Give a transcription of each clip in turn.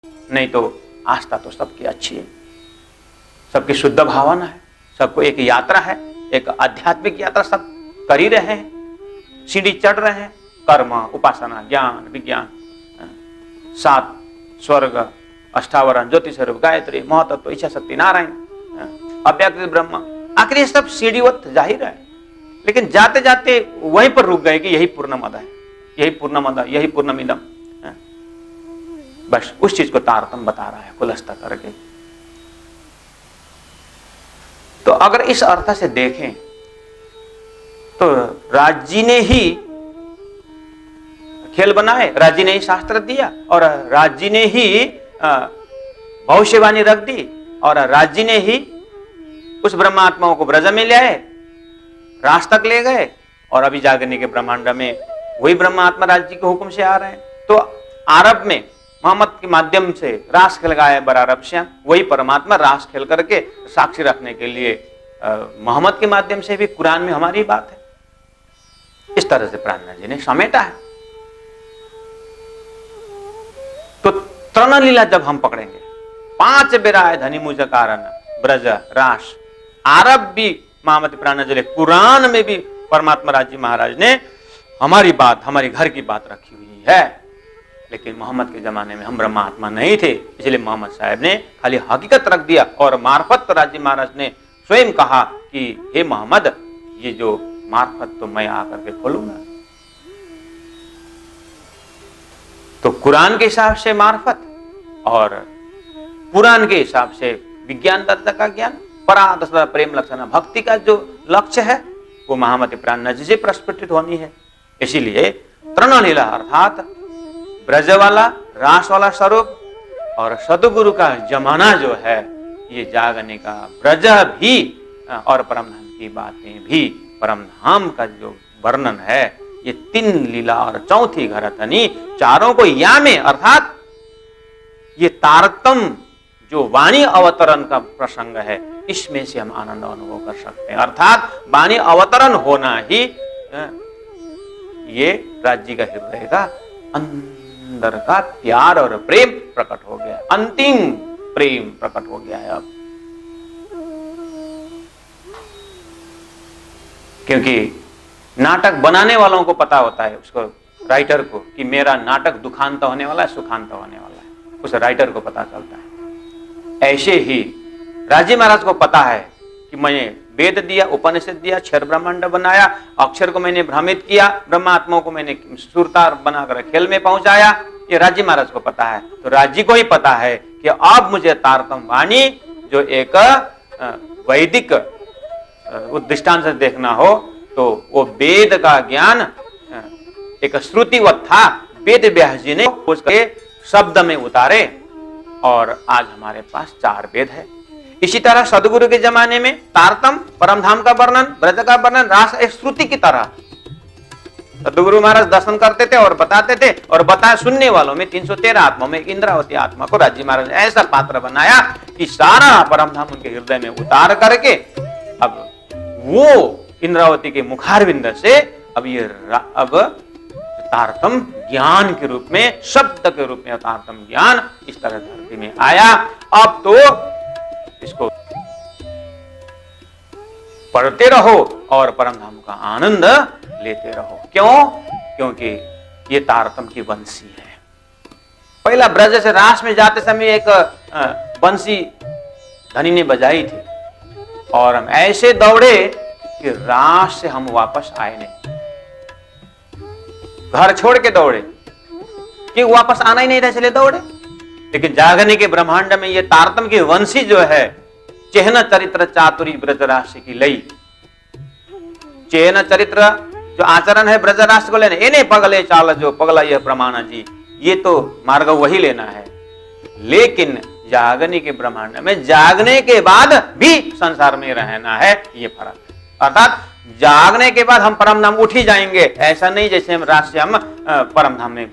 नहीं तो आस्था तो सबकी अच्छी है, सबकी शुद्ध भावना है, सबको एक यात्रा है, एक आध्यात्मिक यात्रा सब कर ही रहे हैं, सीढ़ी चढ़ रहे हैं। कर्म, उपासना, ज्ञान, विज्ञान, 7 स्वर्ग, अष्टावरण, ज्योतिष स्वरूप, गायत्री, महतत्व, इच्छा शक्ति, नारायण, अव्यक्त ब्रह्म, आखिर ये सब सीढ़ीवत जाहिर है। लेकिन जाते जाते वहीं पर रुक गए कि यही पूर्णमद है, यही पूर्णमद, यही पूर्णमिदम। बस उस चीज को तारतम्य बता रहा है खुलस्ता करके। तो अगर इस अर्थ से देखें तो राज जी ने ही खेल बनाए, राज जी ने ही शास्त्र दिया, और राज जी ने ही भविष्यवाणी रख दी, और राज जी ने ही उस ब्रह्मात्माओं को ब्रज में ले आए, रास तक ले गए, और अभी जागने के ब्रह्मांड में वही ब्रह्मात्मा राज जी के हुक्म से आ रहे हैं। तो आरब में मोहम्मद के माध्यम से रास खेल गाए बरारब श्याम, वही परमात्मा रास खेल करके साक्षी रखने के लिए मोहम्मद के माध्यम से भी कुरान में हमारी बात है। इस तरह से प्राणनाथ जी ने समेटा है। तो तृण लीला जब हम पकड़ेंगे, 5 बेरा है धनी मुझ कारण ब्रज रास, आरब भी मोहम्मद प्राणनाथ जी, कुरान में भी परमात्मा राज जी महाराज ने हमारी बात, हमारी घर की बात रखी हुई है। लेकिन मोहम्मद के जमाने में हम ब्रह्मात्मा नहीं थे, इसलिए मोहम्मद साहब ने खाली हकीकत रख दिया, और मार्फत तो राज जी महाराज ने स्वयं कहा कि हे मोहम्मद, ये जो मार्फत तो मैं आकर के खोलूंगा। तो कुरान के हिसाब से मार्फत और पुराण के हिसाब से विज्ञान दर्जा का ज्ञान, परादस प्रेम लक्षण भक्ति का जो लक्ष्य है वो मोहम्मद प्राणनाथ जी से प्रस्फुटित होनी है। इसीलिए तृणलीला अर्थात ब्रज वाला, रास वाला स्वरूप और सदगुरु का जमाना जो है, ये जागने का ब्रज भी और परमधाम की बातें भी, परमधाम का जो वर्णन है, ये 3 लीला और 4थी घरतनी, चारों को या में, अर्थात ये तारतम्य जो वाणी अवतरण का प्रसंग है, इसमें से हम आनंद अनुभव कर सकते हैं। अर्थात वाणी अवतरण होना ही ये राज्य का हृदय का अंदर का प्यार और प्रेम प्रकट हो गया, अंतिम प्रेम प्रकट हो गया है अब। क्योंकि नाटक बनाने वालों को पता होता है, उसको राइटर को, कि मेरा नाटक दुखांत होने वाला है, सुखांत होने वाला है, उस राइटर को पता चलता है। ऐसे ही राजी महाराज को पता है कि मैंने वेद दिया, उपनिषद दिया, क्षर ब्रह्मांड बनाया, अक्षर को मैंने भ्रमित किया, ब्रह्मात्माओं को मैंने सुरतार बनाकर खेल में पहुंचाया, ये राजी महाराज को पता है। तो राजी को ही पता है कि अब मुझे तारतम्य वाणी जो एक वैदिक दृष्टांत से देखना हो, तो वो वेद का ज्ञान एक श्रुतिवत था, वेद व्यास जी ने उसके शब्द में उतारे, और आज हमारे पास 4 वेद है। इसी तरह सदगुरु के जमाने में तारतम्य, परमधाम का वर्णन, ब्रज का वर्णन, रास एक श्रुति की तरह सदगुरु महाराज दर्शन करते थे और बताते थे, और बताए सुनने वालों में 313 आत्माओं में इंद्रावती आत्मा को राजी महाराज ने ऐसा पात्र बनाया कि सारा परमधाम उनके हृदय में उतार करके अब वो इंद्रावती के मुखारविंद से अब तारतम्य ज्ञान के रूप में, शब्द के रूप में तारतम्य ज्ञान इस तरह धरती में आया। अब तो इसको पढ़ते रहो और परमधाम का आनंद लेते रहो। क्यों? क्योंकि ये तारतम्य की बंसी है। पहला ब्रज से रास में जाते समय एक बंसी धनी ने बजाई थी, और हम ऐसे दौड़े कि रास से हम वापस आए नहीं, घर छोड़ के दौड़े कि वापस आना ही नहीं था, इसलिए दौड़े। लेकिन जागने के ब्रह्मांड में ये तारतम्य की वंशी जो है, चेहन चरित्र चातुरी ब्रज राशि की लई, चेहन चरित्र जो आचरण है ब्रज राशि को लेना, इन्हें पगले चाल जो पगला यह प्रमाण जी, ये तो मार्ग वही लेना है। लेकिन जागने के ब्रह्मांड में जागने के बाद भी संसार में रहना है, ये फर्क है। अर्थात जागने के बाद हम परमधाम उठ ही जाएंगे, ऐसा नहीं जैसे हम रात से हम परमधाम में,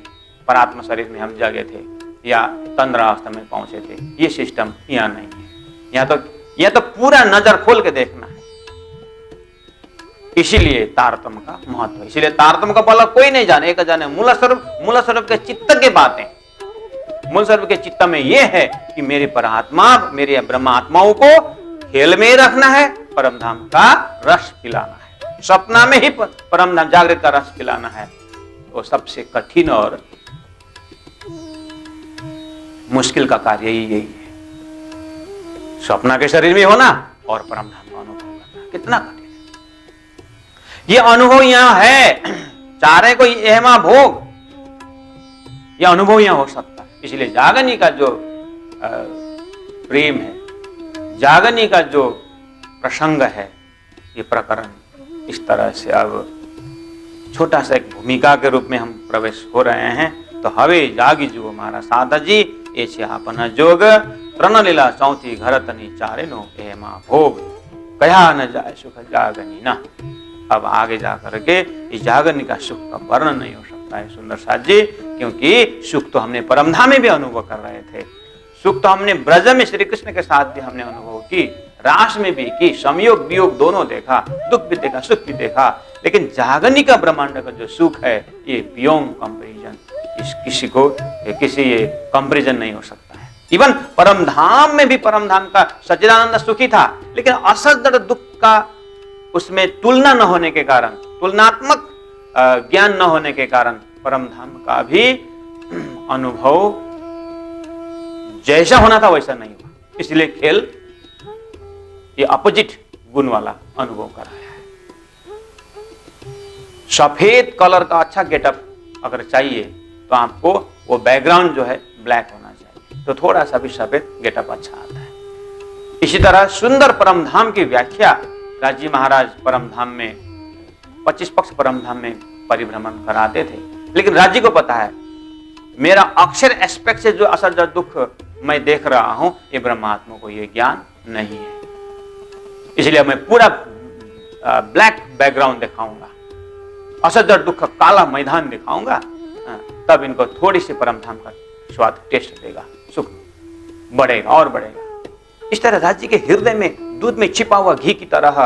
परात्मा शरीर में हम जगे थे या तंद्रावस्था में पहुंचे थे, ये सिस्टम यहाँ नहीं है। यहाँ तो पूरा नजर खोल के देखना है। इसीलिए तारतम्य का महत्व है। इसीलिए तारतम्य का बल कोई नहीं जाने, एक जाने मूल स्वरूप के चित्त के बातें, मूल स्वरूप के चित्त में यह है कि मेरे परात्मा, मेरे ब्रह्मात्माओं को खेल में रखना है, परम धाम का रस पिलाना है, सपना में ही परम धाम जागृत का रस पिलाना है। तो सबसे कठिन और मुश्किल का कार्य ही यही है, स्वप्न के शरीर में होना और परम धाम का अनुभव करना। कितना कठिन है ये अनुभव। यहां है, चारे को एहमा भोग, यह अनुभव यहां हो सकता है। इसलिए जागनी का जो प्रेम है, जागनी का जो प्रसंग है, ये प्रकरण इस तरह से अब छोटा सा एक भूमिका के रूप में हम प्रवेश हो रहे हैं। तो हवे जागी जो हमारा साधा जी ये छे आपना जोग, तृण लीला चौथी घर तनी चारे नो एमा भोग, कया न जाए सुख जागनी ना। अब आगे जाकर के इस जागनी का सुख का वर्णन नहीं हो सकता है सुंदर साथ जी, क्योंकि सुख तो हमने परमधाम में भी अनुभव कर रहे थे, सुख तो हमने ब्रज में श्री कृष्ण के साथ भी हमने अनुभव की, रास में भी की, संयोग वियोग दोनों देखा, दुख भी देखा, सुख भी देखा। लेकिन जागनी का ब्रह्मांड का जो सुख है ये बियॉन्ड कंपैरिजन, किसी को किसी ये कंपैरिजन नहीं हो सकता है। इवन परम धाम में भी परम धाम का सच्चिदानंद सुखी था, लेकिन असद दुख का उसमें तुलना न होने के कारण, तुलनात्मक ज्ञान न होने के कारण परम धाम का भी अनुभव जैसा होना था वैसा नहीं हुआ। इसलिए खेल ये अपोजिट गुण वाला अनुभव कराया है। सफेद कलर का अच्छा गेटअप अगर चाहिए तो आपको वो बैकग्राउंड जो है ब्लैक होना चाहिए, तो थोड़ा सा भी सफेद गेटअप अच्छा आता है। इसी तरह सुंदर परमधाम की व्याख्या राजी महाराज परमधाम में 25 पक्ष परमधाम में परिभ्रमण कराते थे, लेकिन राज्य को पता है मेरा अक्षर एस्पेक्ट से जो असर जो दुख मैं देख रहा हूं ये ब्रह्मात्मा को ये ज्ञान नहीं है, इसलिए मैं पूरा ब्लैक बैकग्राउंड दिखाऊंगा, असर दुख का काला मैदान दिखाऊंगा, तब इनको थोड़ी सी परमधाम का स्वाद टेस्ट देगा, सुख बढ़ेगा और बढ़ेगा। इस तरह राज्य के हृदय में दूध में छिपा हुआ घी की तरह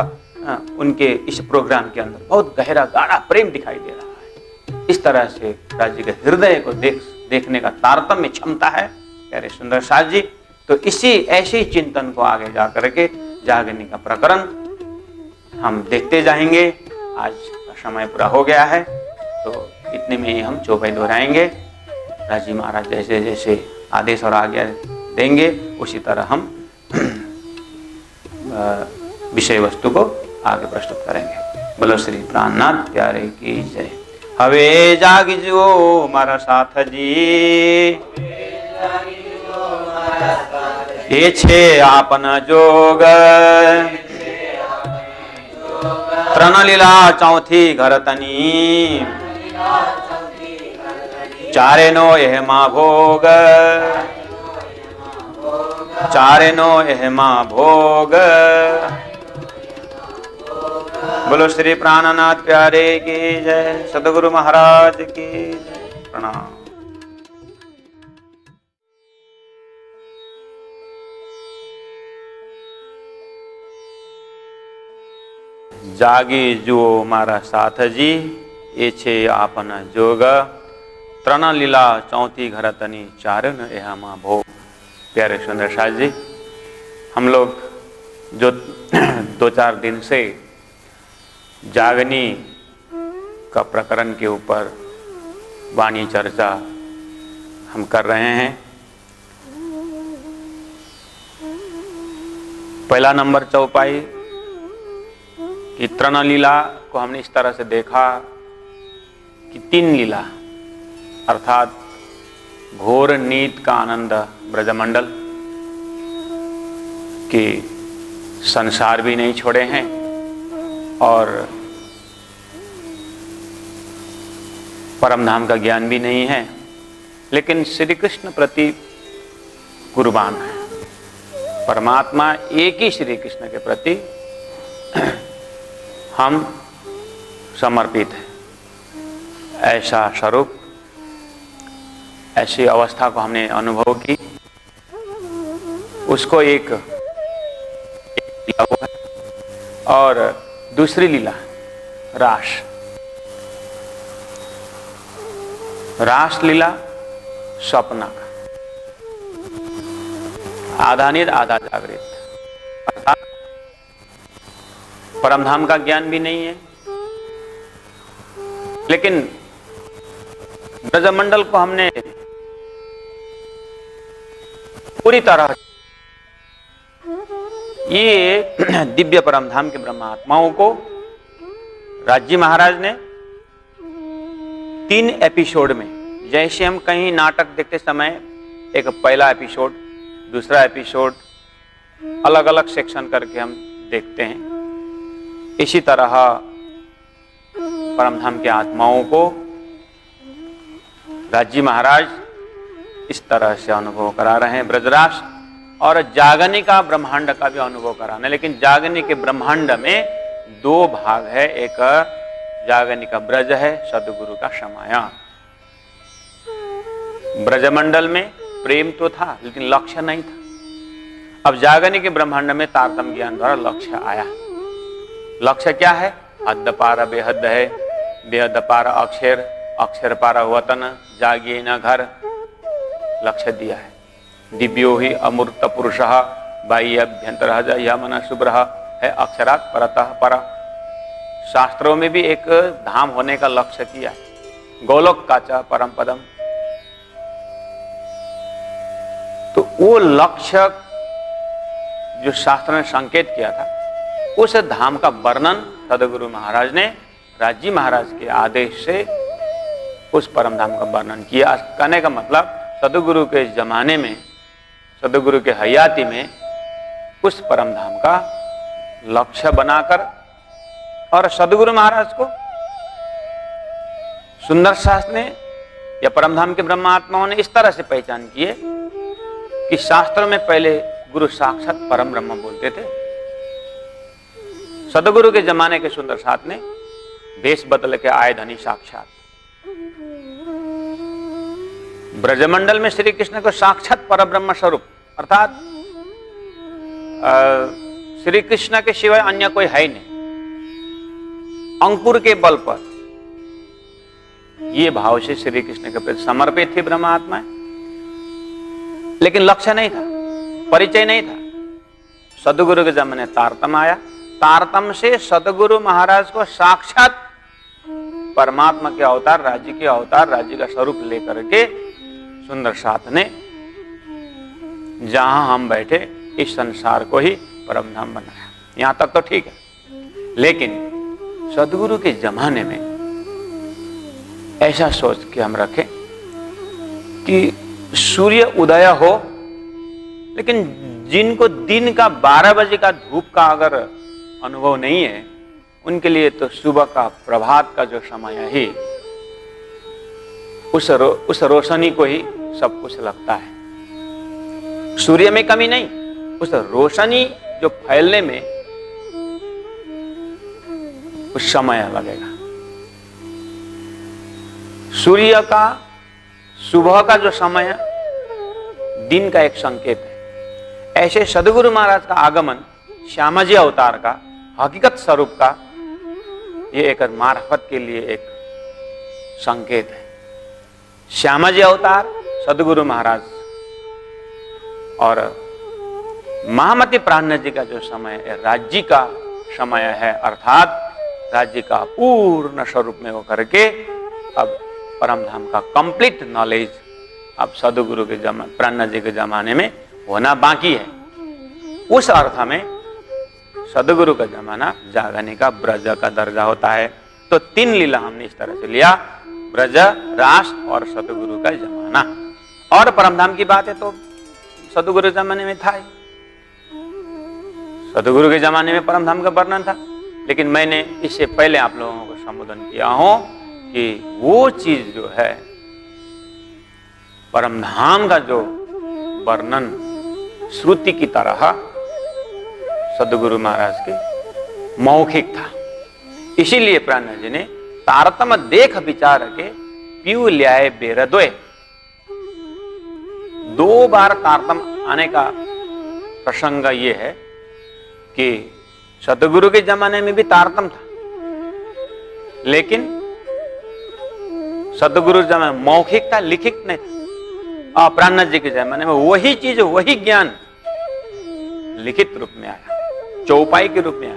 उनके इस प्रोग्राम के अंदर बहुत गहरा गाढ़ा प्रेम दिखाई दे रहा है। इस तरह से राज्य के हृदय को देखने का तारतम्य क्षमता है प्यारे सुंदर साथ जी। तो इसी ऐसे ही चिंतन को आगे जाकर के जागनी का प्रकरण हम देखते जाएंगे। आज का समय पूरा हो गया है, तो इतने में ही हम चौपाई दोहराएंगे। राजी महाराज जैसे जैसे आदेश और आज्ञा देंगे उसी तरह हम विषय वस्तु को आगे प्रस्तुत करेंगे। बोलो श्री प्राणनाथ प्यारे की जय। हवे जागी जो मारा साथ जी, ये छे आपन जोग, तृण लीला चौथी घर तनी, चारे नो यह माँ भोग, चारे नो यह माँ भोग। बोलो श्री प्राणनाथ प्यारे की जय। सद्गुरु महाराज की जय। प्रणाम। जागी जो मारा साथ जी, ये छे आपन जोग, तृण लीला चौथी घर तनी, चारण यह माँ भोग। प्यारे सुंदर साथ जी, हम लोग जो 2-4 दिन से जागनी का प्रकरण के ऊपर वाणी चर्चा हम कर रहे हैं। पहला नंबर चौपाई कि तृण लीला को हमने इस तरह से देखा कि 3 लीला अर्थात घोर नीत का आनंद ब्रजमंडल कि संसार भी नहीं छोड़े हैं और परमधाम का ज्ञान भी नहीं है, लेकिन श्री कृष्ण प्रति कुर्बान है। परमात्मा एक ही श्री कृष्ण के प्रति हम समर्पित हैं। ऐसा स्वरूप, ऐसी अवस्था को हमने अनुभव की। उसको एक लीला है और दूसरी लीला रास लीला स्वप्न का। आधा नींद आधा जागृत, अर्थात परमधाम का ज्ञान भी नहीं है, लेकिन ब्रजमंडल को हमने पूरी तरह, ये दिव्य परमधाम के ब्रह्मात्माओं को राजी महाराज ने 3 एपिसोड में, जैसे हम कहीं नाटक देखते समय एक पहला एपिसोड, दूसरा एपिसोड, अलग अलग सेक्शन करके हम देखते हैं, इसी तरह परमधाम के आत्माओं को राजी महाराज इस तरह से अनुभव करा रहे हैं ब्रजराज, और जागनी का ब्रह्मांड का भी अनुभव कराना। लेकिन जागनी के ब्रह्मांड में 2 भाग है, एक जागनी का ब्रज है, सदगुरु का समाया। ब्रजमंडल में प्रेम तो था लेकिन लक्ष्य नहीं था। अब जागनी के ब्रह्मांड में तारतम्य ज्ञान द्वारा लक्ष्य आया। लक्ष्य क्या है? हद पार बेहद है, बेहद पार अक्षर, अक्षर पार वतन, जागिए न घर, लक्ष्य दिया है। दिव्यो ही अमूर्त पुरुष बाह्य अभ्यंतर यह मन शुभ्र है, अक्षरात परतः पर। शास्त्रों में भी एक धाम होने का लक्ष्य किया है, गोलोक का च परम पदम। तो वो लक्ष्य जो शास्त्र ने संकेत किया था, उस धाम का वर्णन सदगुरु महाराज ने राजी महाराज के आदेश से उस परम धाम का वर्णन किया। कहने का मतलब सदगुरु के जमाने में, सदगुरु के हयाती में उस परम धाम का लक्ष्य बनाकर, और सदगुरु महाराज को सुंदर शास्त्र ने या परम धाम के ब्रह्मात्माओं ने इस तरह से पहचान की है कि शास्त्र में पहले गुरु साक्षात परम ब्रह्म बोलते थे। सदगुरु के जमाने के सुंदर साथ ने भेष बदल के आए धनी साक्षात। ब्रजमंडल में श्री कृष्ण को साक्षात परब्रह्म स्वरूप, अर्थात श्री कृष्ण के सिवाय अन्य कोई है ही नहीं, अंकुर के बल पर ये भाव से श्री कृष्ण के प्रति समर्पित थी ब्रह्मात्मा। लेकिन लक्ष्य नहीं था, परिचय नहीं था। सदगुरु के जमाने तारतम आया, तारतम से सदगुरु महाराज को साक्षात परमात्मा के अवतार, राज्य के अवतार, राज्य का स्वरूप लेकर के सुंदर साथ ने जहां हम बैठे इस संसार को ही परम धाम बनाया। यहां तक तो ठीक है, लेकिन सदगुरु के जमाने में ऐसा सोच के हम रखें कि सूर्य उदय हो, लेकिन जिनको दिन का 12 बजे का धूप का अगर अनुभव नहीं है, उनके लिए तो सुबह का प्रभात का जो समय है ही उस रोशनी को ही सब कुछ लगता है। सूर्य में कमी नहीं, उस रोशनी जो फैलने में कुछ समय लगेगा। सूर्य का सुबह का जो समय है दिन का एक संकेत है। ऐसे सदगुरु महाराज का आगमन श्यामाजी अवतार का हकीकत स्वरूप का ये एक मार्फत के लिए एक संकेत है। श्यामाजी अवतार, सदगुरु महाराज और महामती प्राण जी का जो समय है राज्य का समय है, अर्थात राज्य का पूर्ण स्वरूप में वो करके अब परम धाम का कंप्लीट नॉलेज अब सदगुरु के प्राण जी के जमाने में होना बाकी है। उस अर्थ में सदगुरु का जमाना जागने का ब्रज का दर्जा होता है। तो 3 लीला हमने इस तरह से लिया, ब्रज, रास और सदगुरु का जमाना। और परमधाम की बात है तो सदगुरु जमाने में था ही, सदगुरु के जमाने में परमधाम का वर्णन था। लेकिन मैंने इससे पहले आप लोगों को संबोधन किया हूं कि वो चीज जो है परमधाम का जो वर्णन श्रुति की तरह सदगुरु महाराज के मौखिक था। इसीलिए प्राण जी ने तारतम देख विचार के पीऊ ल्याए बेरदोए, 2 बार तारतम आने का प्रसंग ये है कि सदगुरु के जमाने में भी तारतम था, लेकिन सदगुरु जमाने मौखिक था, लिखित नहीं था। प्राण जी के जमाने में वही चीज, वही ज्ञान लिखित रूप में आया, चौपाई के रूप में आया।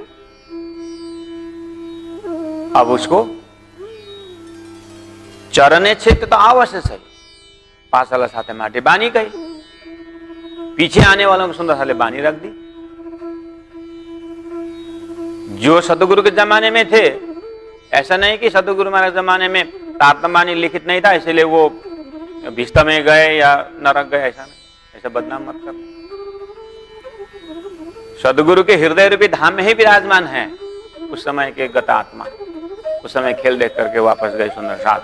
अब उसको चरणे क्षेत्र तो अवश्य सही, पासला साथे माटी बानी गई, पीछे आने वालों को सुंदर साले बानी रख दी। जो सतगुरु के जमाने में थे, ऐसा नहीं कि सतगुरु महाराज जमाने में तारतम्बानी लिखित नहीं था इसलिए वो भिस्त में गए या नरक गए, ऐसा नहीं, ऐसा बदनाम मत कर। सदगुरु के हृदय रूपी धाम में ही विराजमान है उस समय के गत आत्मा, उस समय खेल देख करके वापस गए सुंदर साथ।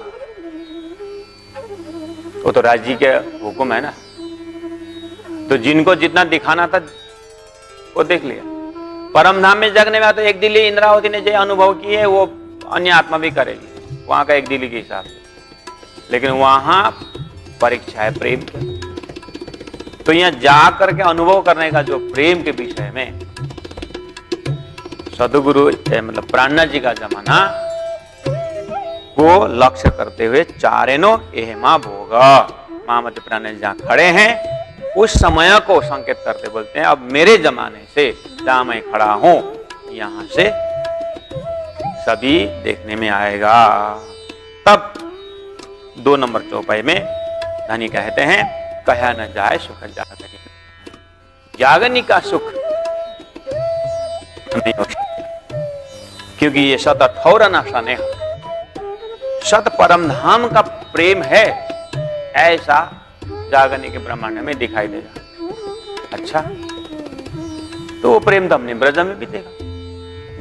वो तो राज जी के हुक्म है ना, तो जिनको जितना दिखाना था वो देख लिया। परम धाम में जगने में तो एक दिल्ली इंद्रावती ने जो अनुभव किए वो अन्य आत्मा भी करेगी, वहां का एक दिल्ली के हिसाब से, लेकिन वहां परीक्षा है प्रेम की। तो यहां जा करके अनुभव करने का जो प्रेम के विषय में सदगुरु मतलब प्राणनाथ जी का जमाना को लक्ष्य करते हुए चारेनो एहमा भोग, महामती प्राणनाथ जहां खड़े हैं उस समय को संकेत करते बोलते हैं अब मेरे जमाने से जहां मैं खड़ा हूं यहां से सभी देखने में आएगा। तब 2 नंबर चौपाई में धनी कहते हैं कहा न जाए सुख जागनी, जागनी का सुख नहीं हो, क्योंकि ये सत ठौर न सने, सत परम धाम का प्रेम है, ऐसा जागनी के ब्रह्मांड में दिखाई देगा। अच्छा, तो वो प्रेम तो हमने ब्रज में भी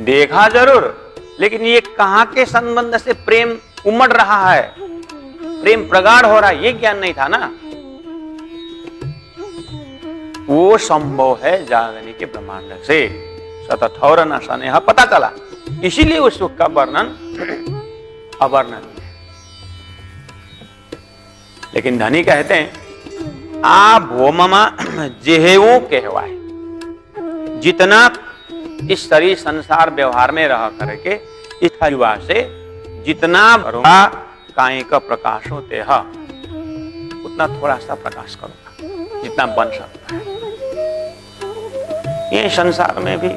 देखा जरूर, लेकिन ये कहां के संबंध से प्रेम उमड़ रहा है, प्रेम प्रगाढ़ हो रहा है, ये ज्ञान नहीं था ना। वो संभव है जागनी के ब्रह्मांड से, सतठौर न सनेह पता चला, इसीलिए उस सुख का वर्णन अवर्णनीय है। लेकिन धनी कहते हैं आ भोममा जेहेऊ कहवाए, जितना इस शरीर संसार व्यवहार में रह करके इस युवा से जितना काई का प्रकाश होते है उतना थोड़ा सा प्रकाश करूंगा, जितना बन सकता है। ये संसार में भी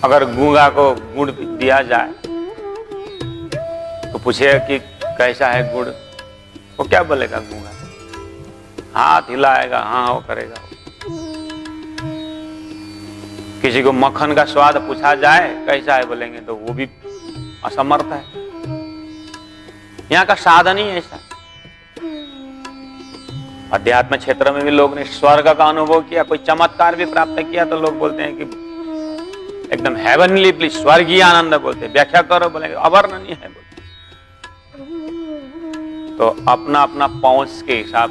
अगर गूंगा को गुड़ दिया जाए तो पूछेगा कि कैसा है गुड़, वो क्या बोलेगा गूंगा? हाथ हिलाएगा, हाँ वो करेगा। किसी को मक्खन का स्वाद पूछा जाए कैसा है बोलेंगे तो वो भी असमर्थ है। यहाँ का साधन ही ऐसा। अध्यात्म क्षेत्र में भी लोग ने स्वर्ग का अनुभव किया, कोई चमत्कार भी प्राप्त किया तो लोग बोलते हैं कि एकदम हेवनली प्लीज, स्वर्गीय आनंद बोलते हैं। व्याख्या करो बोलेंगे अवर्णनीय है बोलते। तो अपना अपना पहुंच के हिसाब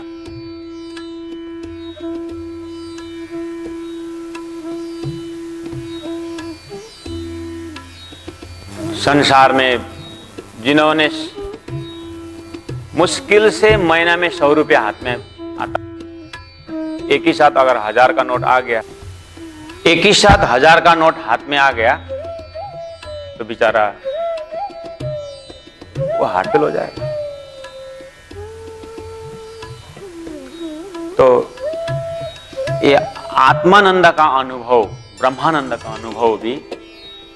संसार में जिन्होंने मुश्किल से महीना में 100 रुपया हाथ में आता, एक ही साथ अगर 1000 का नोट आ गया, एक ही साथ 1000 का नोट हाथ में आ गया तो बेचारा वो हार्ट फेल हो जाएगा। तो ये आत्मानंद का अनुभव, ब्रह्मानंद का अनुभव भी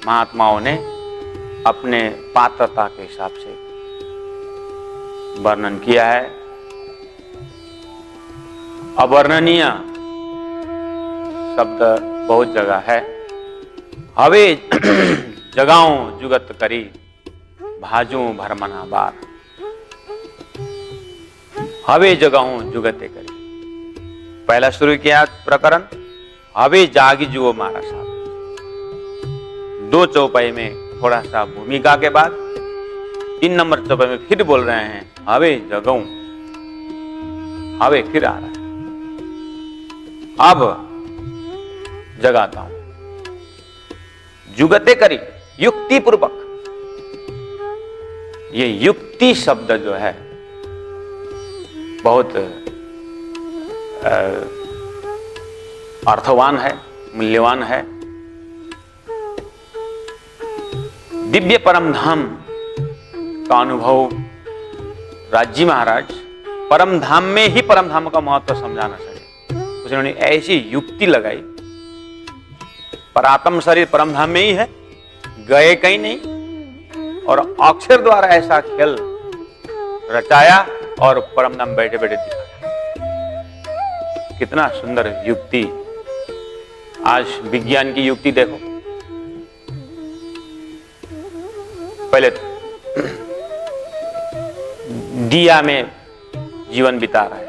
महात्माओं ने अपने पात्रता के हिसाब से वर्णन किया है। अवर्णनीय शब्द बहुत जगह है। हवे जगाऊं जुगत करी, भाजू भरमना बार। हवे जगाऊं जुगते करी, पहला शुरू किया प्रकरण हवे जागी जुओ मारा साहब। 2 चौपाई में थोड़ा सा भूमिका के बाद 3 नंबर चौपाई में फिर बोल रहे हैं हवे जगाऊं, हवे फिर आ रहा है, अब जगाता हूं। जुगते करी, युक्ति पूर्वक। ये युक्ति शब्द जो है बहुत अर्थवान है, मूल्यवान है। दिव्य परम धाम का अनुभव राजी महाराज परम धाम में ही परम धाम का महत्व समझाना चाहिए। उन्होंने ऐसी युक्ति लगाई परात्म शरीर परमधाम में ही है, गए कहीं नहीं। और अक्षर द्वारा ऐसा खेल रचाया और परमधाम बैठे बैठे दिखाया। कितना सुंदर युक्ति। आज विज्ञान की युक्ति देखो। पहले दिया में जीवन बिता रहा है,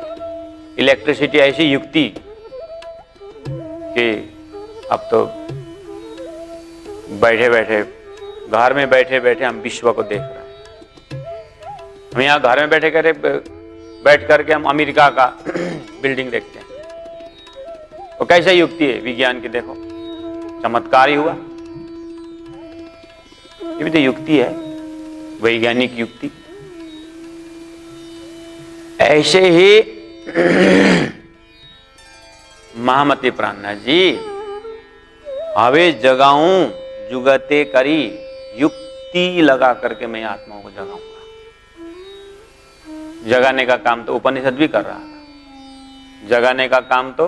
इलेक्ट्रिसिटी ऐसी युक्ति कि अब तो बैठे बैठे घर में बैठे बैठे हम विश्व को देख रहे हैं। हम यहाँ घर में बैठ करके हम अमेरिका का बिल्डिंग देखते हैं। तो कैसे युक्ति है विज्ञान की, देखो चमत्कार ही हुआ। ये भी तो युक्ति है, वैज्ञानिक युक्ति। ऐसे ही महामती प्राणनाथ जी, हवे जगाऊं जुगते करी, युक्ति लगा करके मैं आत्माओं को जगाऊंगा। जगाने का काम तो उपनिषद भी कर रहा था। जगाने का काम तो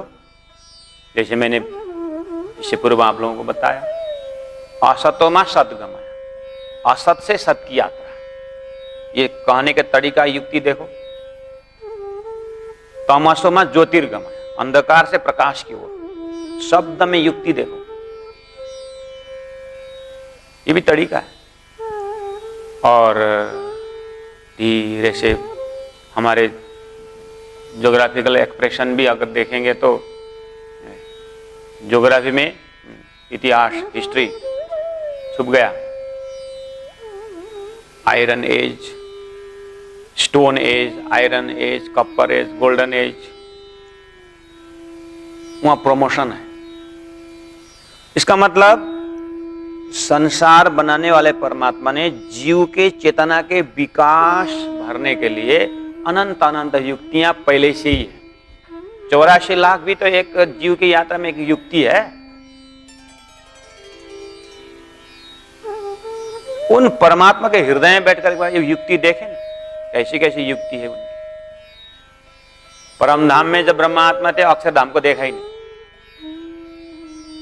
जैसे मैंने इससे पूर्व आप लोगों को बताया, असतो मा सत गमया, असत से सत की यात्रा। ये कहने का तरीका युक्ति देखो। तमसो मा ज्योतिर्गमय, अंधकार से प्रकाश की ओर। शब्द में युक्ति देखो, ये भी तरीका है। और धीरे से हमारे ज्योग्राफिकल एक्सप्रेशन भी अगर देखेंगे तो ज्योग्राफी में इतिहास, हिस्ट्री छुप गया। Iron age, stone age, iron age, copper age, golden age, वहां प्रमोशन है। इसका मतलब संसार बनाने वाले परमात्मा ने जीव के चेतना के विकास भरने के लिए अनंत अनंत युक्तियां पहले से ही है। 84 लाख भी तो एक जीव की यात्रा में एक युक्ति है। उन परमात्मा के हृदय में बैठकर ये युक्ति देखें, कैसी कैसी युक्ति है उनकी। परम धाम में जब ब्रह्मात्मा थे, अक्षरधाम को देखा ही नहीं,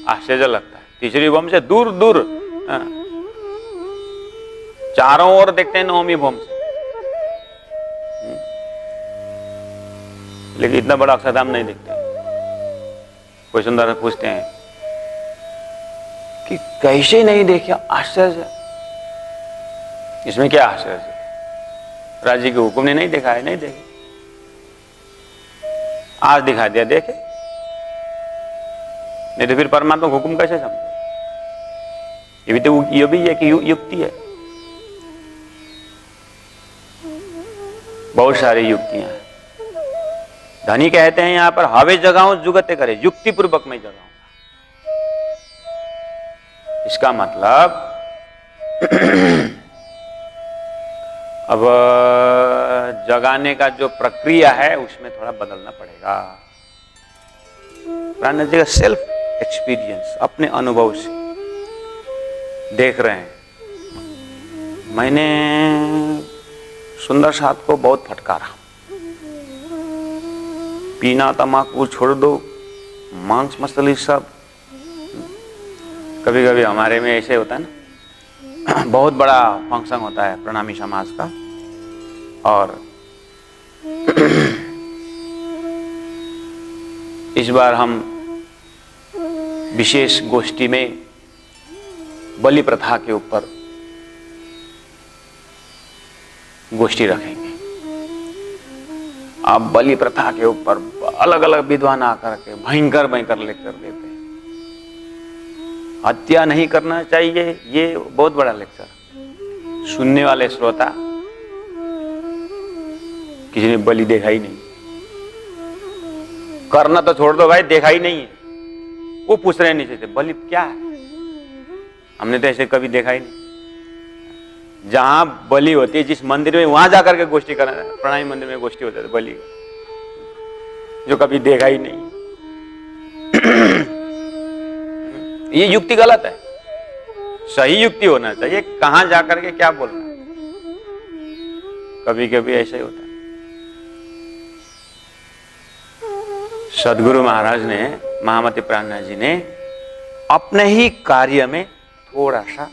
आश्चर्य लगता है। तीसरी भूमि से दूर दूर, चारों ओर देखते हैं नौवीं भूमि से, लेकिन इतना बड़ा अक्षरधाम नहीं दिखते। कोई सुंदर पूछते हैं कि कैसे नहीं देखे, आश्चर्य। इसमें क्या आश्चर्य है? राज्य के हुक्म ने नहीं देखा है, नहीं देखे। आज दिखा दिया, देखे नहीं तो फिर परमात्मा का हुक्म कैसे समझे? ये भी तो ये भी एक युक्ति है। बहुत सारी युक्तियां हैं। धनी कहते हैं यहां पर, हवे जगाऊं जुगते करे, युक्ति पूर्वक मैं जगाऊंगा। इसका मतलब अब जगाने का जो प्रक्रिया है उसमें थोड़ा बदलना पड़ेगा। प्राणनाथ जी का सेल्फ एक्सपीरियंस, अपने अनुभव से देख रहे हैं। मैंने सुंदर साथ को बहुत फटकारा, पीना तमाकू छोड़ दो, मांस मछली सब। कभी कभी हमारे में ऐसे होता है ना, बहुत बड़ा फंक्शन होता है प्रणामी समाज का, और इस बार हम विशेष गोष्ठी में बलि प्रथा के ऊपर गोष्ठी रखेंगे। अब बलि प्रथा के ऊपर अलग अलग विद्वान आकर के भयंकर भयंकर लेक्चर देते हैं। हत्या नहीं करना चाहिए, ये बहुत बड़ा लेक्चर। सुनने वाले श्रोता, किसी ने बलि देखा ही नहीं, करना तो छोड़ दो भाई, देखा ही नहीं है। वो पूछ रहे नीचे से, बलि क्या है? हमने तो ऐसे कभी देखा ही नहीं। जहां बलि होती है, जिस मंदिर में, वहां जाकर के गोष्ठी करना, प्रणामी मंदिर में गोष्ठी होती है बलि, जो कभी देखा ही नहीं। ये युक्ति गलत है। सही युक्ति होना चाहिए, कहां जाकर के क्या बोलना है। कभी कभी ऐसा ही होता है। सदगुरु महाराज ने, महामती प्राणनाथ जी ने अपने ही कार्य में थोड़ा सा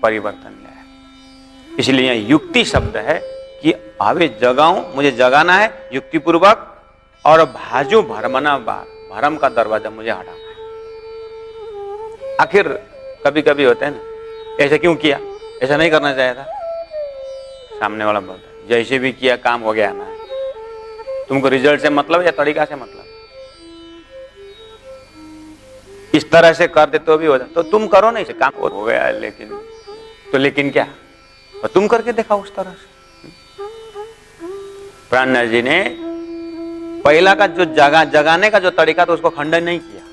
परिवर्तन लाए। इसलिए युक्ति शब्द है कि आवे जगाऊं, मुझे जगाना है युक्तिपूर्वक, और भाजू भरमना बार, भरम का दरवाजा मुझे हटाना है। आखिर कभी कभी होता है ना, ऐसा क्यों किया, ऐसा नहीं करना चाहिए था। सामने वाला बोलता है जैसे भी किया काम हो गया ना, तुमको रिजल्ट से मतलब या तरीका से मतलब, इस तरह से कर दे तो भी हो जाए, तो तुम करो नहीं से काम हो गया, लेकिन तो लेकिन क्या, तो तुम करके देखा उस तरह से। प्राणनाथ जी ने पहला का जो जगाने का जो तरीका था उसको खंडन नहीं किया,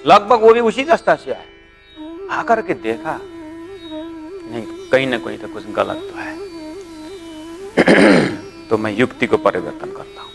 लगभग वो भी उसी रास्ता से आए, आकर के देखा नहीं कहीं ना कहीं तो कुछ गलत तो है। तो मैं युक्ति को परिवर्तन करता हूं।